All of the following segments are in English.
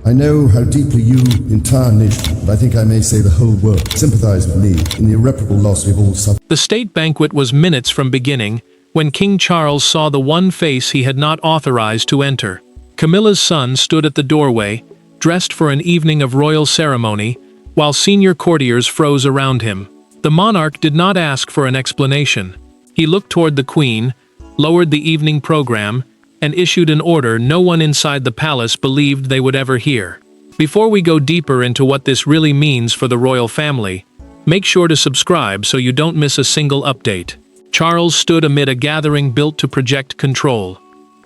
I know how deeply you, the entire nation, and I think I may say the whole world, sympathize with me in the irreparable loss we've all suffered. The state banquet was minutes from beginning when King Charles saw the one face he had not authorized to enter. Camilla's son stood at the doorway, dressed for an evening of royal ceremony, while senior courtiers froze around him. The monarch did not ask for an explanation. He looked toward the queen, lowered the evening program, and issued an order no one inside the palace believed they would ever hear. Before we go deeper into what this really means for the royal family, make sure to subscribe so you don't miss a single update. Charles stood amid a gathering built to project control.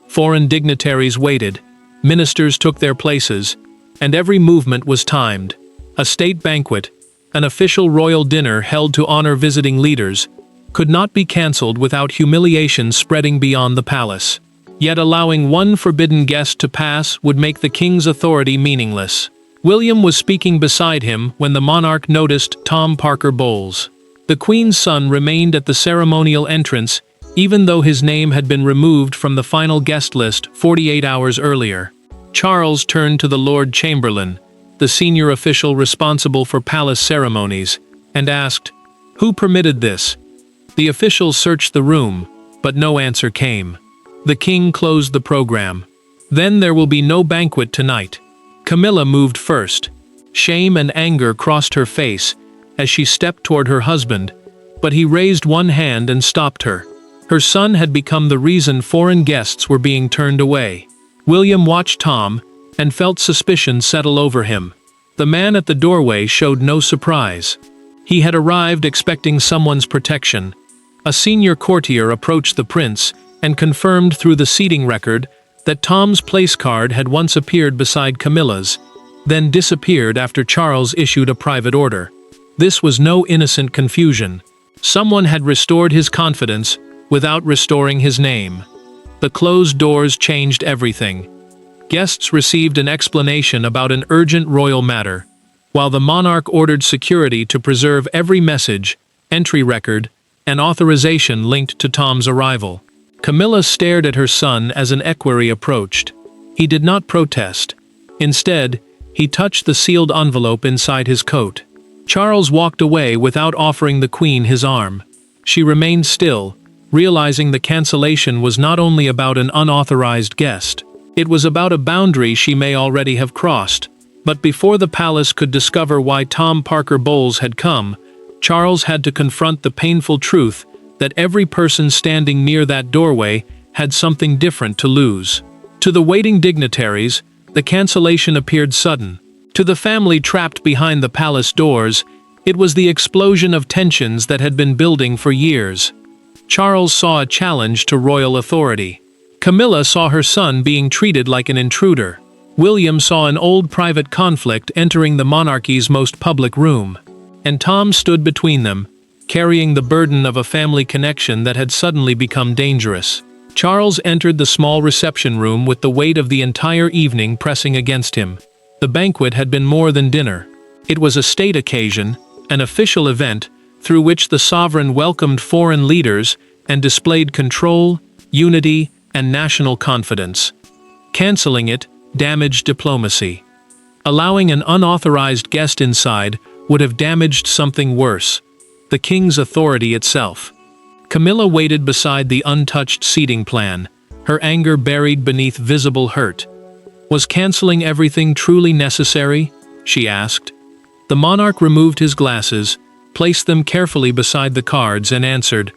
Foreign dignitaries waited, ministers took their places, and every movement was timed. A state banquet, an official royal dinner held to honor visiting leaders, could not be cancelled without humiliation spreading beyond the palace. Yet allowing one forbidden guest to pass would make the king's authority meaningless. William was speaking beside him when the monarch noticed Tom Parker Bowles. The queen's son remained at the ceremonial entrance, even though his name had been removed from the final guest list 48 hours earlier. Charles turned to the Lord Chamberlain, the senior official responsible for palace ceremonies, and asked, "Who permitted this?" The official searched the room, but no answer came. The king closed the program. "Then there will be no banquet tonight." Camilla moved first. Shame and anger crossed her face as she stepped toward her husband, but he raised one hand and stopped her. Her son had become the reason foreign guests were being turned away. William watched Tom and felt suspicion settle over him. The man at the doorway showed no surprise. He had arrived expecting someone's protection. A senior courtier approached the prince and confirmed through the seating record that Tom's place card had once appeared beside Camilla's, then disappeared after Charles issued a private order. This was no innocent confusion. Someone had restored his confidence without restoring his name. The closed doors changed everything. Guests received an explanation about an urgent royal matter, while the monarch ordered security to preserve every message, entry record, and authorization linked to Tom's arrival. Camilla stared at her son as an equerry approached. He did not protest. Instead, he touched the sealed envelope inside his coat. Charles walked away without offering the queen his arm. She remained still, realizing the cancellation was not only about an unauthorized guest. It was about a boundary she may already have crossed. But before the palace could discover why Tom Parker Bowles had come, Charles had to confront the painful truth that every person standing near that doorway had something different to lose. To the waiting dignitaries, the cancellation appeared sudden. To the family trapped behind the palace doors, it was the explosion of tensions that had been building for years. Charles saw a challenge to royal authority. Camilla saw her son being treated like an intruder. William saw an old private conflict entering the monarchy's most public room. And Tom stood between them, carrying the burden of a family connection that had suddenly become dangerous. Charles entered the small reception room with the weight of the entire evening pressing against him. The banquet had been more than dinner. It was a state occasion, an official event, through which the sovereign welcomed foreign leaders and displayed control, unity, and national confidence. Canceling it damaged diplomacy. Allowing an unauthorized guest inside would have damaged something worse: the king's authority itself. Camilla waited beside the untouched seating plan, her anger buried beneath visible hurt. Was canceling everything truly necessary? She asked. The monarch removed his glasses, placed them carefully beside the cards, and answered,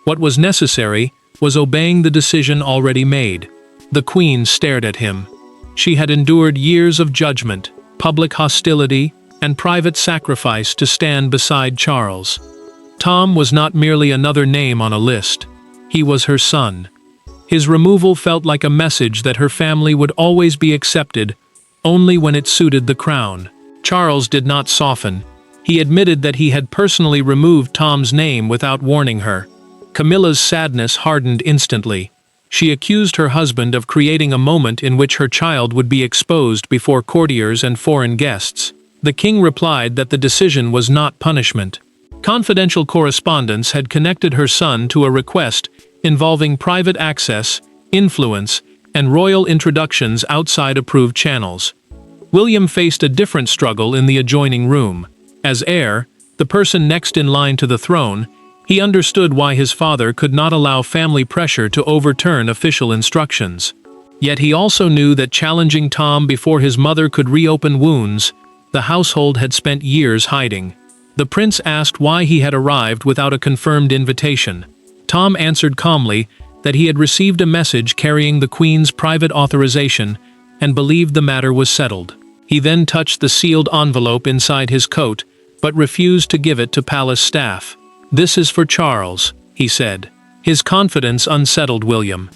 "What was necessary was obeying the decision already made." The queen stared at him. She had endured years of judgment, public hostility, and private sacrifice to stand beside Charles. Tom was not merely another name on a list. He was her son. His removal felt like a message that her family would always be accepted, only when it suited the crown. Charles did not soften. He admitted that he had personally removed Tom's name without warning her. Camilla's sadness hardened instantly. She accused her husband of creating a moment in which her child would be exposed before courtiers and foreign guests. The king replied that the decision was not punishment. Confidential correspondence had connected her son to a request involving private access, influence, and royal introductions outside approved channels. William faced a different struggle in the adjoining room. As heir, the person next in line to the throne, he understood why his father could not allow family pressure to overturn official instructions. Yet he also knew that challenging Tom before his mother could reopen wounds the household had spent years hiding. The prince asked why he had arrived without a confirmed invitation. Tom answered calmly that he had received a message carrying the Queen's private authorization and believed the matter was settled. He then touched the sealed envelope inside his coat, but refused to give it to palace staff. "This is for Charles," he said. His confidence unsettled William.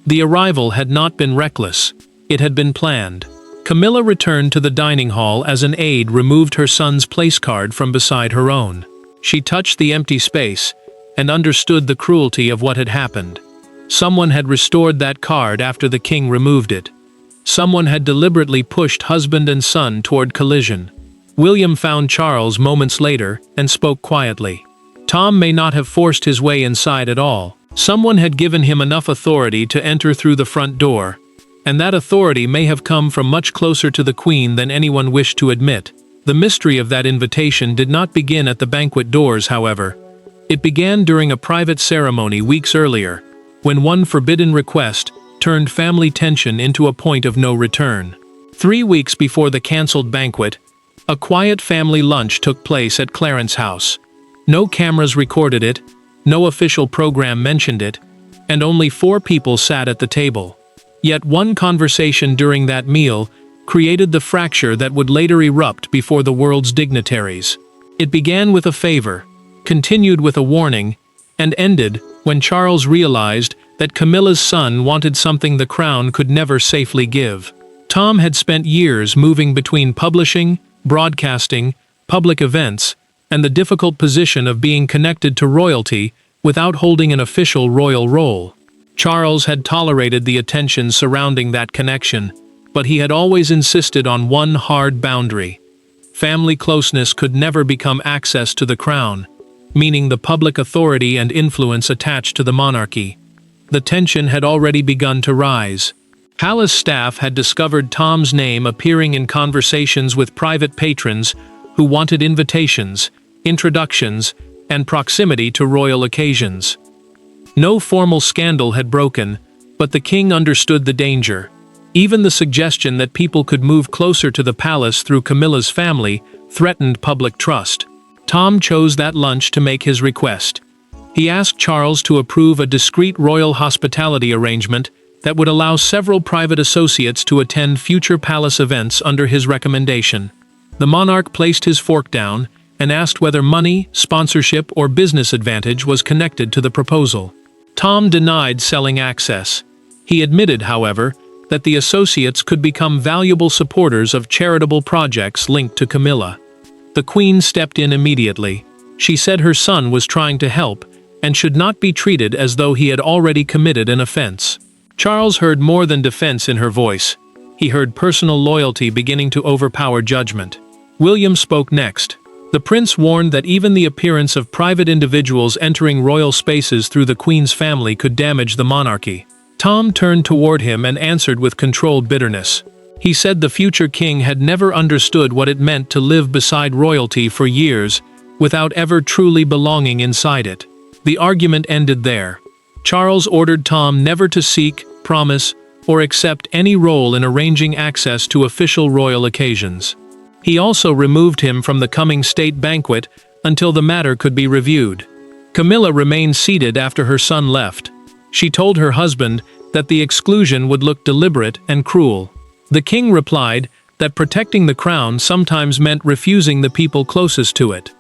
The arrival had not been reckless. It had been planned. Camilla returned to the dining hall as an aide removed her son's place card from beside her own. She touched the empty space and understood the cruelty of what had happened. Someone had restored that card after the king removed it. Someone had deliberately pushed husband and son toward collision. William found Charles moments later and spoke quietly. Tom may not have forced his way inside at all. Someone had given him enough authority to enter through the front door, and that authority may have come from much closer to the Queen than anyone wished to admit. The mystery of that invitation did not begin at the banquet doors, however. It began during a private ceremony weeks earlier, when one forbidden request turned family tension into a point of no return. 3 weeks before the cancelled banquet, a quiet family lunch took place at Clarence's house. No cameras recorded it, no official program mentioned it, and only 4 people sat at the table. Yet one conversation during that meal created the fracture that would later erupt before the world's dignitaries. It began with a favor, continued with a warning, and ended when Charles realized that Camilla's son wanted something the crown could never safely give. Tom had spent years moving between publishing, broadcasting, public events, and the difficult position of being connected to royalty without holding an official royal role. Charles had tolerated the attention surrounding that connection, but he had always insisted on one hard boundary. Family closeness could never become access to the crown, meaning the public authority and influence attached to the monarchy. The tension had already begun to rise. Palace staff had discovered Tom's name appearing in conversations with private patrons who wanted invitations, introductions, and proximity to royal occasions. No formal scandal had broken, but the king understood the danger. Even the suggestion that people could move closer to the palace through Camilla's family threatened public trust. Tom chose that lunch to make his request. He asked Charles to approve a discreet royal hospitality arrangement that would allow several private associates to attend future palace events under his recommendation. The monarch placed his fork down and asked whether money, sponsorship, or business advantage was connected to the proposal. Tom denied selling access. He admitted, however, that the associates could become valuable supporters of charitable projects linked to Camilla. The Queen stepped in immediately. She said her son was trying to help and should not be treated as though he had already committed an offense. Charles heard more than defense in her voice. He heard personal loyalty beginning to overpower judgment. William spoke next. The prince warned that even the appearance of private individuals entering royal spaces through the Queen's family could damage the monarchy. Tom turned toward him and answered with controlled bitterness. He said the future king had never understood what it meant to live beside royalty for years without ever truly belonging inside it. The argument ended there. Charles ordered Tom never to seek, promise, or accept any role in arranging access to official royal occasions. He also removed him from the coming state banquet until the matter could be reviewed. Camilla remained seated after her son left. She told her husband that the exclusion would look deliberate and cruel. The king replied that protecting the crown sometimes meant refusing the people closest to it.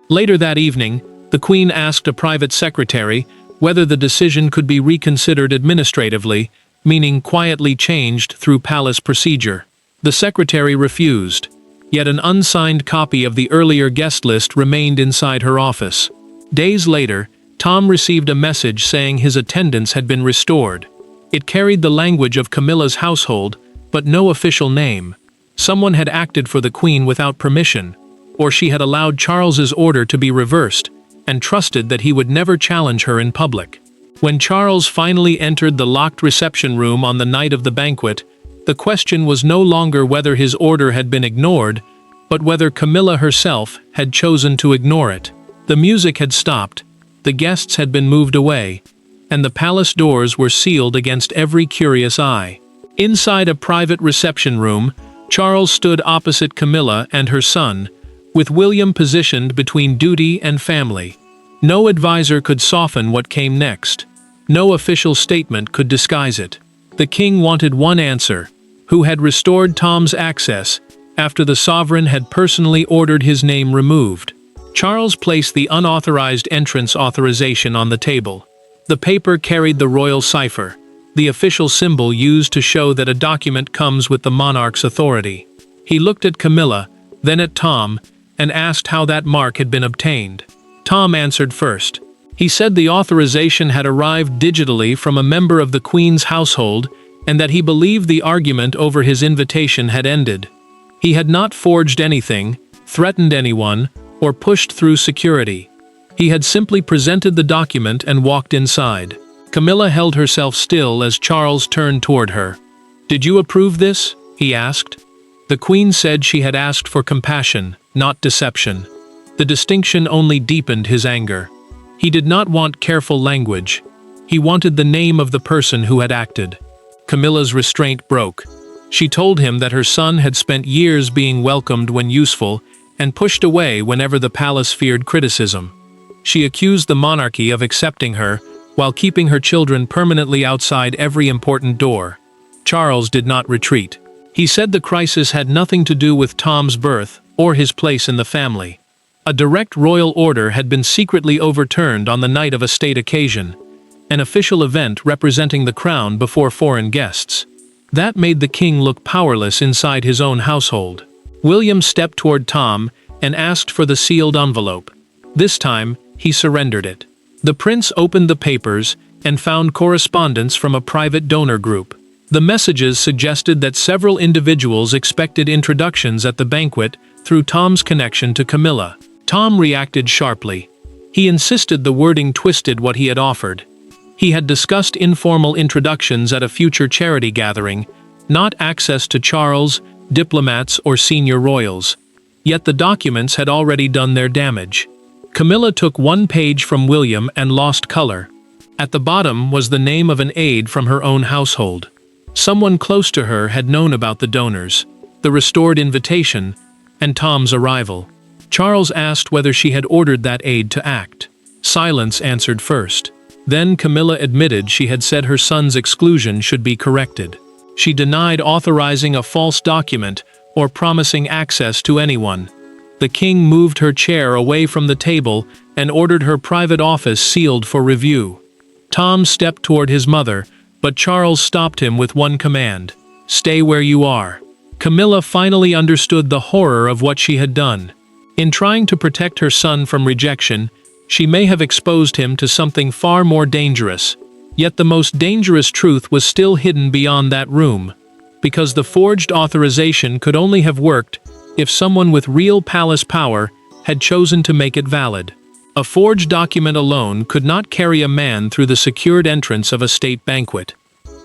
Later that evening, the Queen asked a private secretary whether the decision could be reconsidered administratively, meaning quietly changed through palace procedure. The secretary refused. Yet an unsigned copy of the earlier guest list remained inside her office. Days later, Tom received a message saying his attendance had been restored. It carried the language of Camilla's household, but no official name. Someone had acted for the Queen without permission, or she had allowed Charles's order to be reversed, and trusted that he would never challenge her in public. When Charles finally entered the locked reception room on the night of the banquet, The question was no longer whether his order had been ignored, but whether Camilla herself had chosen to ignore it. The music had stopped, the guests had been moved away, and the palace doors were sealed against every curious eye. Inside a private reception room, Charles stood opposite Camilla and her son, with William positioned between duty and family. No advisor could soften what came next. No official statement could disguise it. The king wanted one answer: who had restored Tom's access after the sovereign had personally ordered his name removed? Charles placed the unauthorized entrance authorization on the table. The paper carried the royal cipher, the official symbol used to show that a document comes with the monarch's authority. He looked at Camilla, then at Tom, and asked how that mark had been obtained. Tom answered first. He said the authorization had arrived digitally from a member of the Queen's household and that he believed the argument over his invitation had ended. He had not forged anything, threatened anyone, or pushed through security. He had simply presented the document and walked inside. Camilla held herself still as Charles turned toward her. "Did you approve this?" he asked. The Queen said she had asked for compassion, not deception. The distinction only deepened his anger. He did not want careful language. He wanted the name of the person who had acted. Camilla's restraint broke. She told him that her son had spent years being welcomed when useful and pushed away whenever the palace feared criticism. She accused the monarchy of accepting her while keeping her children permanently outside every important door. Charles did not retreat. He said the crisis had nothing to do with Tom's birth or his place in the family. A direct royal order had been secretly overturned on the night of a state occasion, an official event representing the crown before foreign guests. That made the king look powerless inside his own household. William stepped toward Tom and asked for the sealed envelope. This time, he surrendered it. The prince opened the papers and found correspondence from a private donor group. The messages suggested that several individuals expected introductions at the banquet through Tom's connection to Camilla. Tom reacted sharply. He insisted the wording twisted what he had offered. He had discussed informal introductions at a future charity gathering, not access to Charles, diplomats, or senior royals. Yet the documents had already done their damage. Camilla took one page from William and lost color. At the bottom was the name of an aide from her own household. Someone close to her had known about the donors, the restored invitation, and Tom's arrival. Charles asked whether she had ordered that aide to act. Silence answered first. Then Camilla admitted she had said her son's exclusion should be corrected. She denied authorizing a false document or promising access to anyone. The king moved her chair away from the table and ordered her private office sealed for review. Tom stepped toward his mother, but Charles stopped him with one command: "Stay where you are." Camilla finally understood the horror of what she had done. In trying to protect her son from rejection, she may have exposed him to something far more dangerous. Yet the most dangerous truth was still hidden beyond that room, because the forged authorization could only have worked if someone with real palace power had chosen to make it valid. A forged document alone could not carry a man through the secured entrance of a state banquet.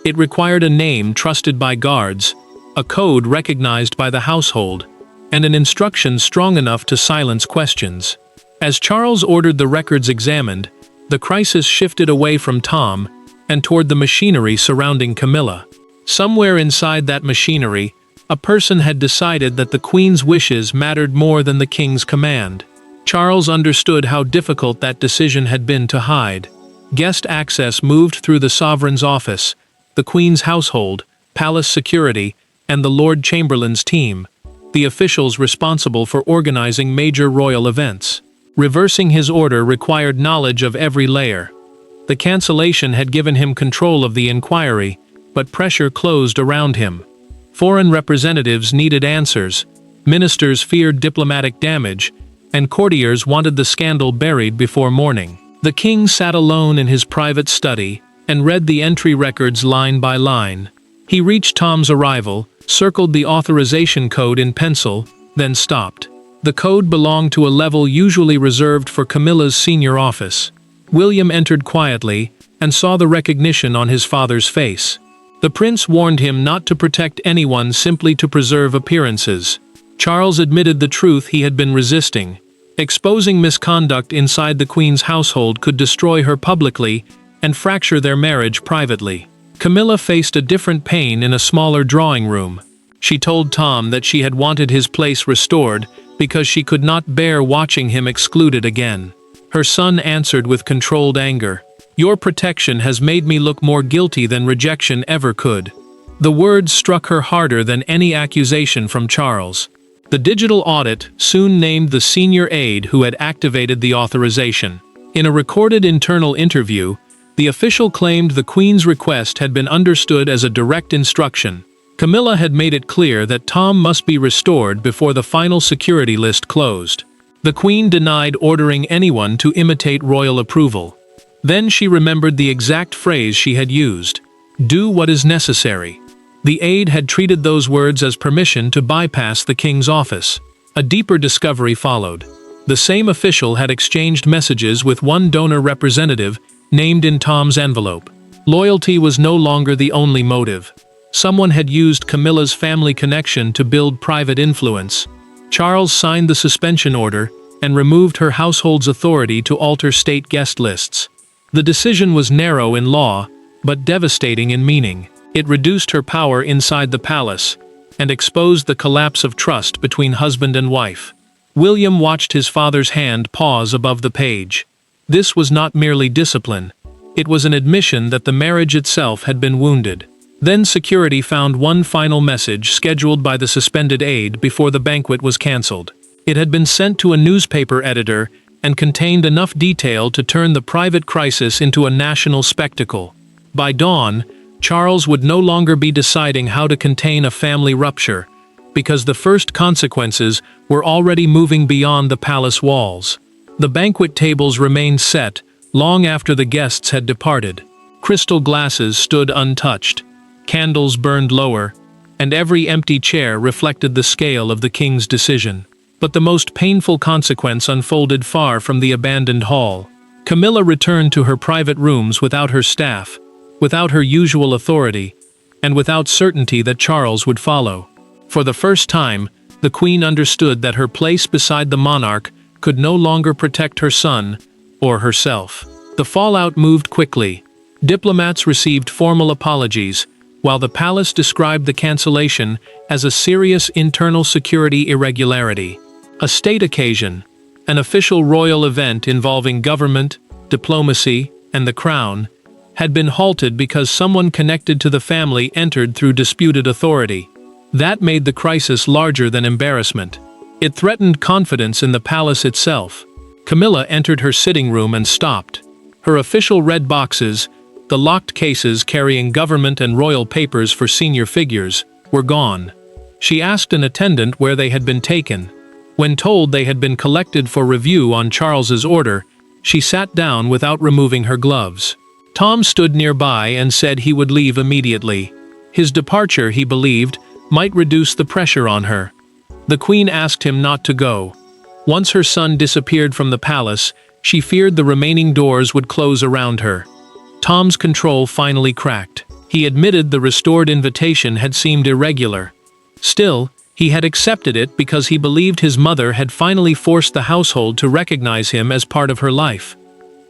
It required a name trusted by guards, a code recognized by the household, and an instruction strong enough to silence questions. As Charles ordered the records examined, the crisis shifted away from Tom and toward the machinery surrounding Camilla. Somewhere inside that machinery, a person had decided that the Queen's wishes mattered more than the King's command. Charles understood how difficult that decision had been to hide. Guest access moved through the sovereign's office, the Queen's household, palace security, and the Lord Chamberlain's team, the officials responsible for organizing major royal events. Reversing his order required knowledge of every layer. The cancellation had given him control of the inquiry, but pressure closed around him. Foreign representatives needed answers, ministers feared diplomatic damage, and courtiers wanted the scandal buried before morning. The king sat alone in his private study and read the entry records line by line. He reached Tom's arrival, circled the authorization code in pencil, then stopped. The code belonged to a level usually reserved for Camilla's senior office. William entered quietly and saw the recognition on his father's face. The prince warned him not to protect anyone simply to preserve appearances. Charles admitted the truth he had been resisting. Exposing misconduct inside the Queen's household could destroy her publicly and fracture their marriage privately. Camilla faced a different pain in a smaller drawing room. She told Tom that she had wanted his place restored because she could not bear watching him excluded again. Her son answered with controlled anger, "Your protection has made me look more guilty than rejection ever could." The words struck her harder than any accusation from Charles. The digital audit soon named the senior aide who had activated the authorization. In a recorded internal interview, the official claimed the Queen's request had been understood as a direct instruction. Camilla had made it clear that Tom must be restored before the final security list closed. The Queen denied ordering anyone to imitate royal approval. Then she remembered the exact phrase she had used, "Do what is necessary." The aide had treated those words as permission to bypass the king's office. A deeper discovery followed. The same official had exchanged messages with one donor representative named in Tom's envelope. Loyalty was no longer the only motive. Someone had used Camilla's family connection to build private influence. Charles signed the suspension order and removed her household's authority to alter state guest lists. The decision was narrow in law, but devastating in meaning. It reduced her power inside the palace and exposed the collapse of trust between husband and wife. William watched his father's hand pause above the page. This was not merely discipline. It was an admission that the marriage itself had been wounded. Then security found one final message scheduled by the suspended aide before the banquet was cancelled. It had been sent to a newspaper editor and contained enough detail to turn the private crisis into a national spectacle. By dawn, Charles would no longer be deciding how to contain a family rupture, because the first consequences were already moving beyond the palace walls. The banquet tables remained set long after the guests had departed. Crystal glasses stood untouched. Candles burned lower, and every empty chair reflected the scale of the king's decision. But the most painful consequence unfolded far from the abandoned hall. Camilla returned to her private rooms without her staff, without her usual authority, and without certainty that Charles would follow. For the first time, the Queen understood that her place beside the monarch could no longer protect her son or herself. The fallout moved quickly. Diplomats received formal apologies, while the palace described the cancellation as a serious internal security irregularity. A state occasion, an official royal event involving government, diplomacy, and the crown, had been halted because someone connected to the family entered through disputed authority. That made the crisis larger than embarrassment. It threatened confidence in the palace itself. Camilla entered her sitting room and stopped. Her official red boxes, the locked cases carrying government and royal papers for senior figures, were gone. She asked an attendant where they had been taken. When told they had been collected for review on Charles's order, she sat down without removing her gloves. Tom stood nearby and said he would leave immediately. His departure, he believed, might reduce the pressure on her. The Queen asked him not to go. Once her son disappeared from the palace, she feared the remaining doors would close around her. Tom's control finally cracked. He admitted the restored invitation had seemed irregular. Still, he had accepted it because he believed his mother had finally forced the household to recognize him as part of her life.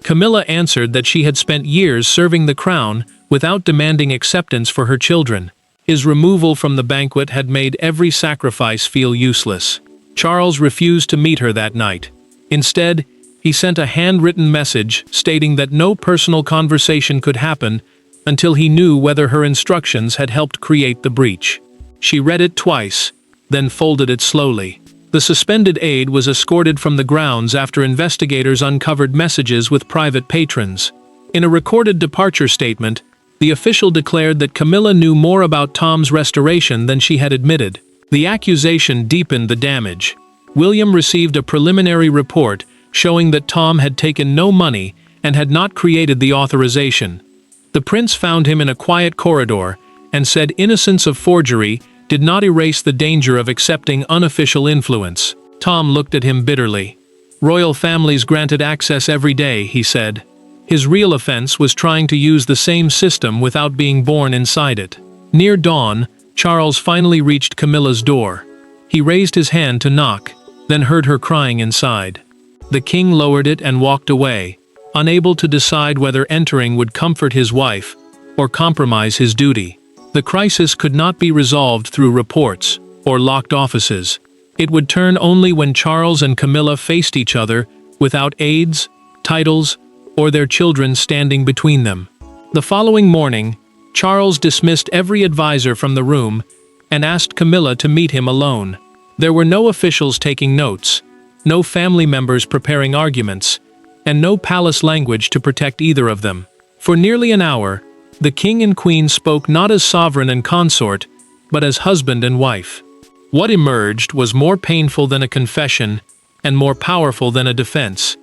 Camilla answered that she had spent years serving the crown without demanding acceptance for her children. His removal from the banquet had made every sacrifice feel useless. Charles refused to meet her that night. Instead, he sent a handwritten message stating that no personal conversation could happen until he knew whether her instructions had helped create the breach. She read it twice, then folded it slowly. The suspended aide was escorted from the grounds after investigators uncovered messages with private patrons. In a recorded departure statement, the official declared that Camilla knew more about Tom's restoration than she had admitted. The accusation deepened the damage. William received a preliminary report showing that Tom had taken no money and had not created the authorization. The prince found him in a quiet corridor and said innocence of forgery did not erase the danger of accepting unofficial influence. Tom looked at him bitterly. "Royal families granted access every day," he said. His real offense was trying to use the same system without being born inside it. Near dawn, Charles finally reached Camilla's door. He raised his hand to knock, then heard her crying inside. The king lowered it and walked away, unable to decide whether entering would comfort his wife or compromise his duty. The crisis could not be resolved through reports or locked offices. It would turn only when Charles and Camilla faced each other without aides, titles, or their children standing between them. The following morning, Charles dismissed every advisor from the room and asked Camilla to meet him alone. There were no officials taking notes, no family members preparing arguments, and no palace language to protect either of them. For nearly an hour, the king and queen spoke not as sovereign and consort, but as husband and wife. What emerged was more painful than a confession and more powerful than a defense: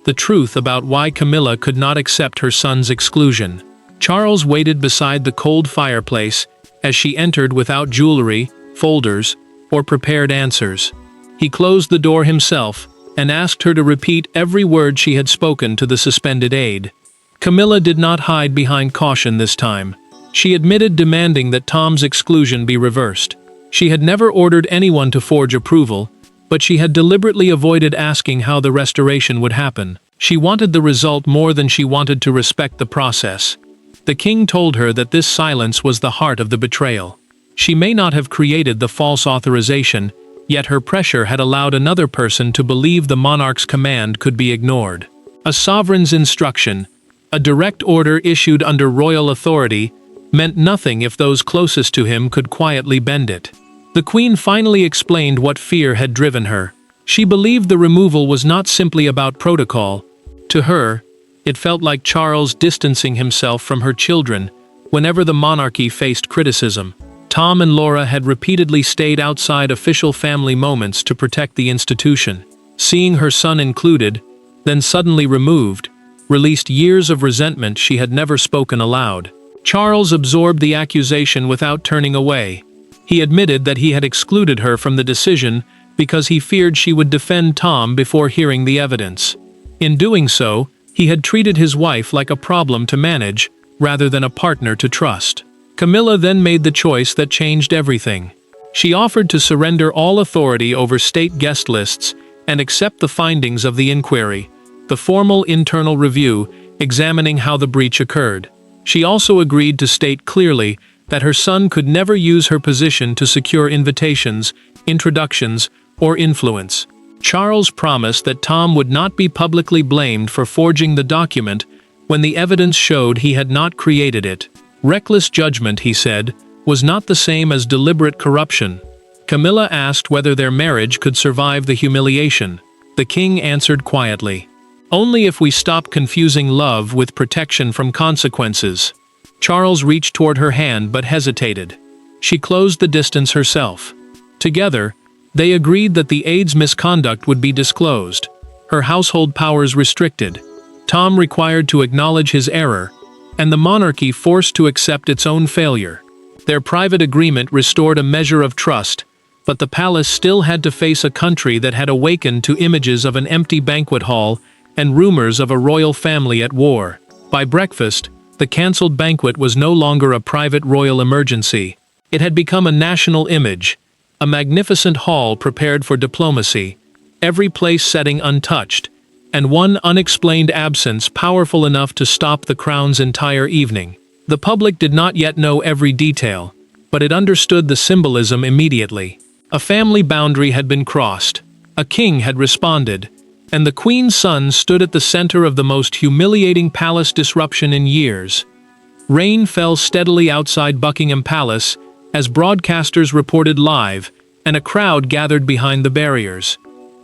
the truth about why Camilla could not accept her son's exclusion. Charles waited beside the cold fireplace as she entered without jewelry, folders, or prepared answers. He closed the door himself and asked her to repeat every word she had spoken to the suspended aide. Camilla did not hide behind caution this time. She admitted demanding that Tom's exclusion be reversed. She had never ordered anyone to forge approval, but she had deliberately avoided asking how the restoration would happen. She wanted the result more than she wanted to respect the process. The king told her that this silence was the heart of the betrayal. She may not have created the false authorization, yet her pressure had allowed another person to believe the monarch's command could be ignored. A sovereign's instruction, a direct order issued under royal authority, meant nothing if those closest to him could quietly bend it. The queen finally explained what fear had driven her. She believed the removal was not simply about protocol. To her, it felt like Charles distancing himself from her children whenever the monarchy faced criticism. Tom and Laura had repeatedly stayed outside official family moments to protect the institution. Seeing her son included, then suddenly removed, released years of resentment she had never spoken aloud. Charles absorbed the accusation without turning away. He admitted that he had excluded her from the decision because he feared she would defend Tom before hearing the evidence. In doing so, he had treated his wife like a problem to manage, rather than a partner to trust. Camilla then made the choice that changed everything. She offered to surrender all authority over state guest lists and accept the findings of the inquiry, the formal internal review examining how the breach occurred. She also agreed to state clearly that her son could never use her position to secure invitations, introductions, or influence. Charles promised that Tom would not be publicly blamed for forging the document when the evidence showed he had not created it. Reckless judgment, he said, was not the same as deliberate corruption. Camilla asked whether their marriage could survive the humiliation. The king answered quietly, "Only if we stop confusing love with protection from consequences." Charles reached toward her hand but hesitated. She closed the distance herself. Together, they agreed that the aide's misconduct would be disclosed, her household powers restricted, Tom required to acknowledge his error, and the monarchy forced to accept its own failure. Their private agreement restored a measure of trust, but the palace still had to face a country that had awakened to images of an empty banquet hall and rumors of a royal family at war. By breakfast, the cancelled banquet was no longer a private royal emergency. It had become a national image, a magnificent hall prepared for diplomacy, every place setting untouched, and one unexplained absence powerful enough to stop the crown's entire evening. The public did not yet know every detail, but it understood the symbolism immediately. A family boundary had been crossed, a king had responded, and the queen's son stood at the center of the most humiliating palace disruption in years. Rain fell steadily outside Buckingham Palace as broadcasters reported live, and a crowd gathered behind the barriers.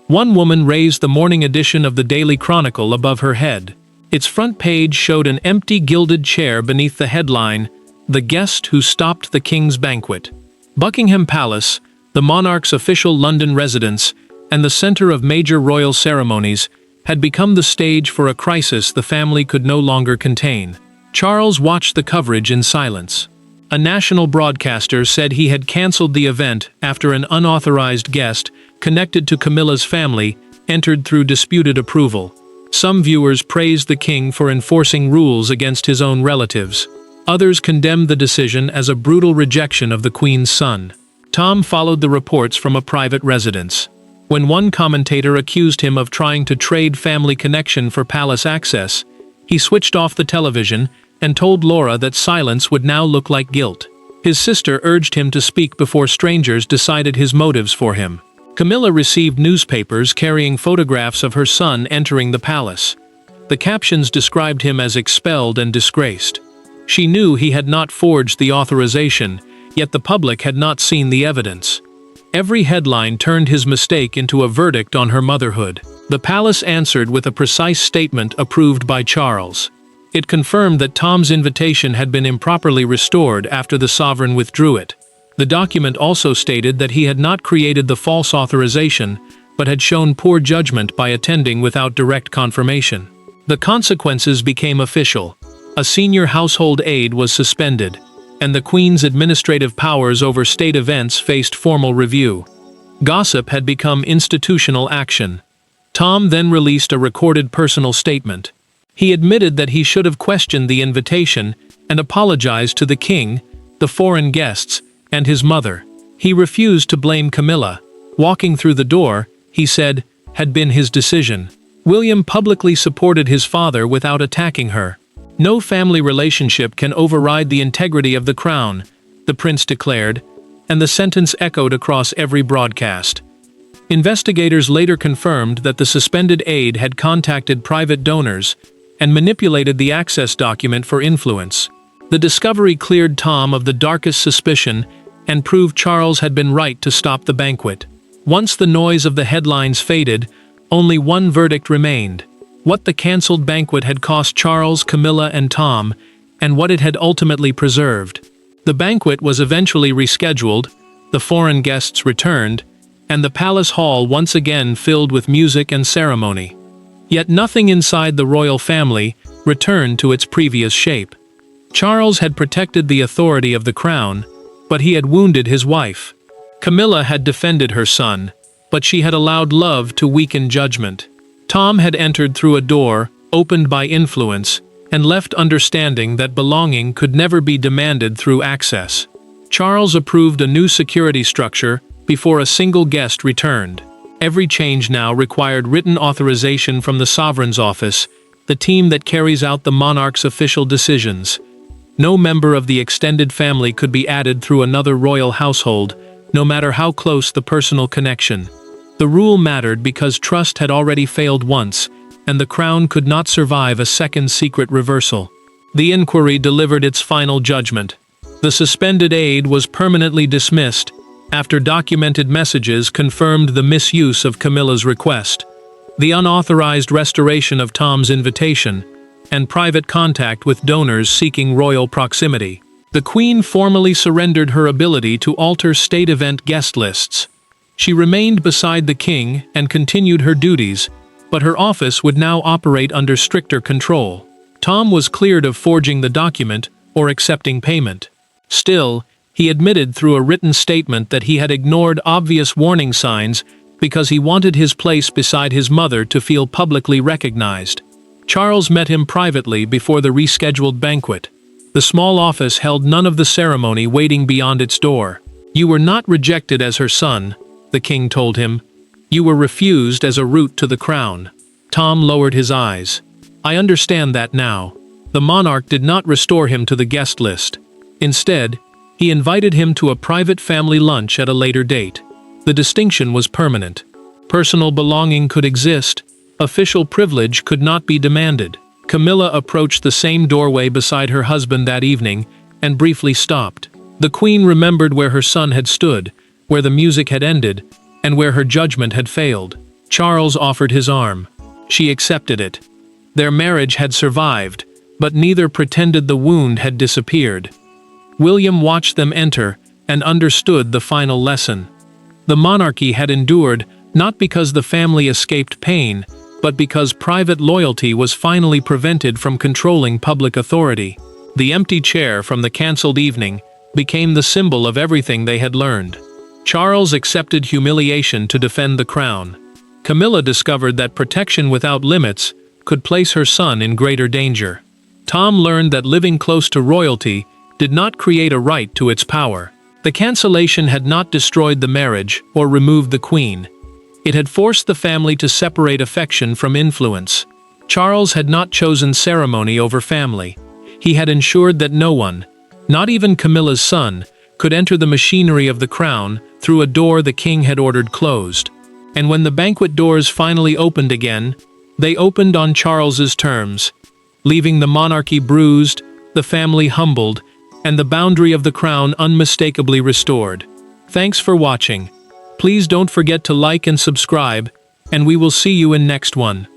One woman raised the morning edition of the Daily Chronicle above her head. Its front page showed an empty gilded chair beneath the headline, "The Guest Who Stopped the King's Banquet." Buckingham Palace, the monarch's official London residence, and the center of major royal ceremonies, had become the stage for a crisis the family could no longer contain. Charles watched the coverage in silence. A national broadcaster said he had cancelled the event after an unauthorized guest connected to Camilla's family entered through disputed approval. Some viewers praised the king for enforcing rules against his own relatives. Others condemned the decision as a brutal rejection of the queen's son. Tom followed the reports from a private residence. When one commentator accused him of trying to trade family connection for palace access, he switched off the television and told Laura that silence would now look like guilt. His sister urged him to speak before strangers decided his motives for him. Camilla received newspapers carrying photographs of her son entering the palace. The captions described him as expelled and disgraced. She knew he had not forged the authorization, yet the public had not seen the evidence. Every headline turned his mistake into a verdict on her motherhood. The palace answered with a precise statement approved by Charles. It confirmed that Tom's invitation had been improperly restored after the sovereign withdrew it. The document also stated that he had not created the false authorization, but had shown poor judgment by attending without direct confirmation. The consequences became official. A senior household aide was suspended, and the Queen's administrative powers over state events faced formal review. Gossip had become institutional action. Tom then released a recorded personal statement. He admitted that he should have questioned the invitation and apologized to the king, the foreign guests, and his mother. He refused to blame Camilla. Walking through the door, he said, had been his decision. William publicly supported his father without attacking her. No family relationship can override the integrity of the crown, the prince declared, and the sentence echoed across every broadcast. Investigators later confirmed that the suspended aide had contacted private donors and manipulated the access document for influence. The discovery cleared Tom of the darkest suspicion and proved Charles had been right to stop the banquet. Once the noise of the headlines faded, only one verdict remained: what the cancelled banquet had cost Charles, Camilla, and Tom, and what it had ultimately preserved. The banquet was eventually rescheduled, the foreign guests returned, and the palace hall once again filled with music and ceremony. Yet nothing inside the royal family returned to its previous shape. Charles had protected the authority of the crown, but he had wounded his wife. Camilla had defended her son, but she had allowed love to weaken judgment. Tom had entered through a door, opened by influence, and left understanding that belonging could never be demanded through access. Charles approved a new security structure before a single guest returned. Every change now required written authorization from the sovereign's office, the team that carries out the monarch's official decisions. No member of the extended family could be added through another royal household, no matter how close the personal connection. The rule mattered because trust had already failed once, and the crown could not survive a second secret reversal. The inquiry delivered its final judgment. The suspended aide was permanently dismissed after documented messages confirmed the misuse of Camilla's request, the unauthorized restoration of Tom's invitation, and private contact with donors seeking royal proximity. The Queen formally surrendered her ability to alter state event guest lists. She remained beside the king and continued her duties, but her office would now operate under stricter control. Tom was cleared of forging the document or accepting payment. Still, he admitted through a written statement that he had ignored obvious warning signs because he wanted his place beside his mother to feel publicly recognized. Charles met him privately before the rescheduled banquet. The small office held none of the ceremony waiting beyond its door. "You were not rejected as her son," the king told him. "You were refused as a route to the crown." Tom lowered his eyes. "I understand that now." The monarch did not restore him to the guest list. Instead, he invited him to a private family lunch at a later date. The distinction was permanent. Personal belonging could exist, official privilege could not be demanded. Camilla approached the same doorway beside her husband that evening and briefly stopped. The Queen remembered where her son had stood, where the music had ended, and where her judgment had failed. Charles offered his arm. She accepted it. Their marriage had survived, but neither pretended the wound had disappeared. William watched them enter and understood the final lesson. The monarchy had endured not because the family escaped pain, but because private loyalty was finally prevented from controlling public authority. The empty chair from the cancelled evening became the symbol of everything they had learned. Charles accepted humiliation to defend the crown. Camilla discovered that protection without limits could place her son in greater danger. Tom learned that living close to royalty did not create a right to its power. The cancellation had not destroyed the marriage or removed the queen. It had forced the family to separate affection from influence. Charles had not chosen ceremony over family. He had ensured that no one, not even Camilla's son, could enter the machinery of the crown through a door the king had ordered closed. And when the banquet doors finally opened again, they opened on Charles's terms, leaving the monarchy bruised, the family humbled, and the boundary of the crown unmistakably restored. Thanks for watching. Please don't forget to like and subscribe, and we will see you in next one.